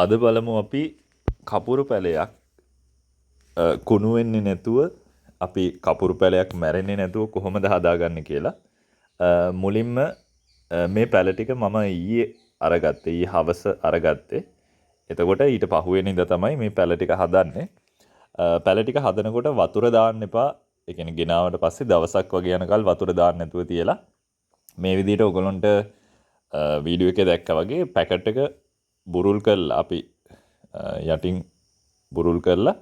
අද බලමු අපි කපුරු පැලයක් කුණු වෙන්නේ නැතුව අපි කපුරු පැලයක් මැරෙන්නේ නැතුව කොහොමද හදාගන්නේ කියලා. මුලින්ම මේ පැල ටික මම ඊයේ අරගත්තේ. ඊයේ හවස අරගත්තේ. එතකොට ඊට පහුවෙන ඉඳ තමයි මේ පැල ටික හදන්නේ. පැල ටික හදනකොට වතුර දාන්න එපා. ඒ කියන්නේ ගෙනාවට පස්සේ දවසක් වගේ යනකල් වතුර දාන්න නැතුව තියලා මේ විදිහට ඔයගොල්ලන්ට වීඩියෝ එකේ දැක්කා වගේ පැකට් එක බුරුල් කරලා අපි යටින් බුරුල් කරලා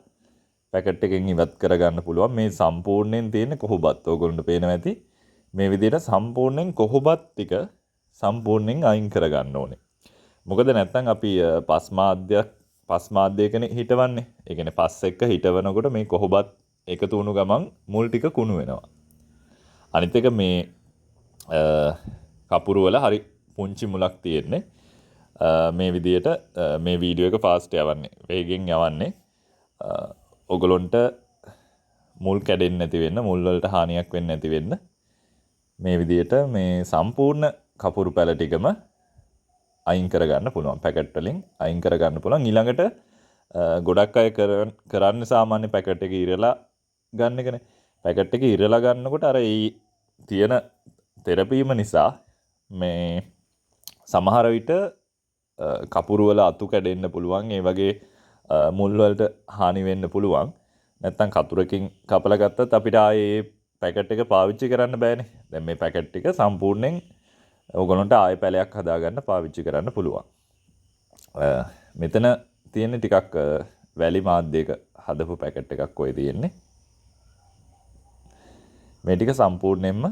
පැකට් එකෙන් ඉවත් කරගන්න පුළුවන්. මේ සම්පූර්ණයෙන් තියෙන කොහොබත් ඔයගොල්ලන්ට පේනවා ඇති. මේ විදිහට සම්පූර්ණයෙන් කොහොබත් ටික සම්පූර්ණයෙන් අයින් කරගන්න ඕනේ. මොකද නැත්නම් අපි පස්මාද්‍යකනේ හිටවන්නේ. ඒ කියන්නේ පස් එක්ක හිටවනකොට මේ කොහොබත් එකතු වුණු ගමන් මුල් ටික කුණු වෙනවා. අනිත් එක මේ කපුරු වල හරි පුංචි මුලක් තියෙන්නේ. මේ විදියට මේ වීඩියෝ එක ෆාස්ට් යවන්නේ. වේගෙන් යවන්නේ. ඔගලොන්ට මුල් කැඩෙන්නේ නැති වෙන්න, මුල් වලට හානියක් වෙන්නේ නැති වෙන්න මේ විදියට මේ සම්පූර්ණ කපුරු පැල ටිකම අයින් කරගන්න පුළුවන්. පැකට් වලින් අයින් කරගන්න පුළුවන්. ඊළඟට ගොඩක් අය කරන්නේ සාමාන්‍ය පැකට් එක ඉරලා ගන්න එකනේ. පැකට් එක ඉරලා ගන්නකොට අර ඒ තියෙන තෙරපීම නිසා මේ සමහර විට කපුරු වල අතු කැඩෙන්න පුළුවන්. ඒ වගේ මුල් වලට හානි වෙන්න පුළුවන්. නැත්තම් කතුරකින් කපලා ගත්තත් අපිට ආයේ පැකට් එක පාවිච්චි කරන්න බෑනේ. දැන් මේ පැකට් එක සම්පූර්ණයෙන් ඕගොල්ලන්ට ආයෙ පැලයක් හදාගන්න පාවිච්චි කරන්න පුළුවන්. මෙතන තියෙන්නේ ටිකක් වැලි මාධ්‍යයක හදපු පැකට් එකක් ඔය තියෙන්නේ. මේ ටික සම්පූර්ණයෙන්ම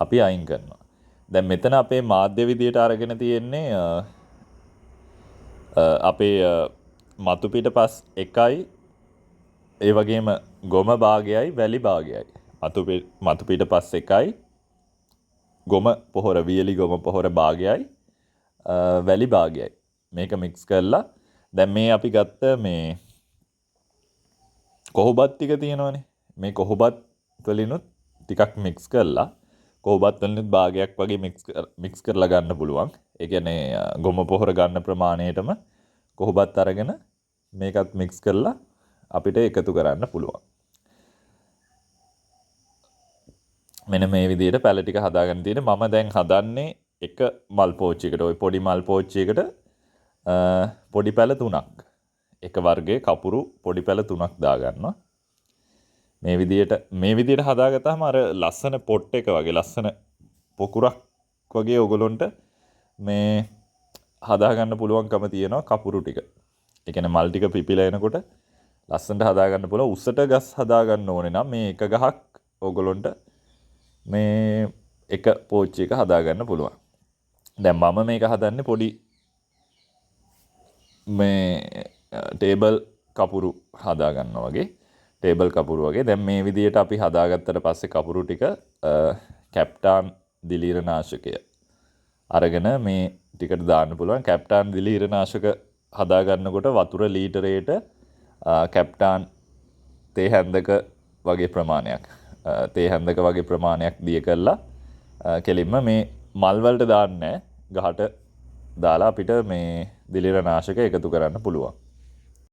අපි අයින් කරනවා. දැන් මෙතන අපේ මාධ්‍ය විදියට අරගෙන තියෙන්නේ අපේ මතු පිටපස් එකයි ඒ වගේම ගොම භාගයයි වැලි භාගයයි. මතු පිටපස් එකයි ගොම පොහොර වියලි ගොම පොහොර භාගයයි වැලි භාගයයි. මේක මික්ස් කරලා දැන් මේ අපි ගත්ත මේ කොහොබත් ටික තියෙනවනේ. මේ කොහොබත් වලිනුත් ටිකක් මික්ස් කරලා කොහොබත් වලිනුත් භාගයක් වගේ මික්ස් කරලා ගන්න පුළුවන්. ඒ කියන්නේ ගොම පොහොර ගන්න ප්‍රමාණයටම කොහොබත් අරගෙන මේකත් මික්ස් කරලා අපිට එකතු කරන්න පුළුවන්. මෙන්න මේ විදිහට පැල ටික හදාගන්න තියෙන මම දැන් හදන්නේ එක මල් පෝච්චියකට. ওই පොඩි මල් පෝච්චියකට පොඩි පැල 3ක්. එක වර්ගයේ කපුරු පොඩි පැල 3ක් දාගන්නවා. මේ විදිහට හදාගත්තාම අර ලස්සන පොට් එක වගේ ලස්සන පොකුරක් වගේ ඔයගොල්ලන්ට මේ හදාගන්න පුළුවන්කම තියෙනවා කපුරු ටික. ඒ කියන්නේ මල් ටික පිපිලා එනකොට ලස්සනට හදාගන්න පුළුවන්. උසට ගස් හදාගන්න ඕනේ නම් මේ එක ගහක් ඔයගොල්ලන්ට මේ එක පෝච්චි එක හදාගන්න පුළුවන්. දැන් මම මේක හදන්නේ පොඩි මේ ටේබල් කපුරු හදාගන්නවා වගේ. ටේබල් කපුරු වගේ. දැන් මේ විදිහට අපි හදාගත්තට පස්සේ කපුරු ටික කැප්ටාන් දිලීරනාශකය අරගෙන මේ ටිකට දාන්න පුළුවන්. කැප්ටාන් දිලීරනාශක හදාගන්නකොට වතුර ලීටරයට කැප්ටාන් තේ හැන්දක වගේ ප්‍රමාණයක් දිය කරලා කෙලින්ම මේ මල් වලට දාන්නේ ගහට දාලා අපිට මේ දිලීරනාශක එකතු කරන්න පුළුවන්.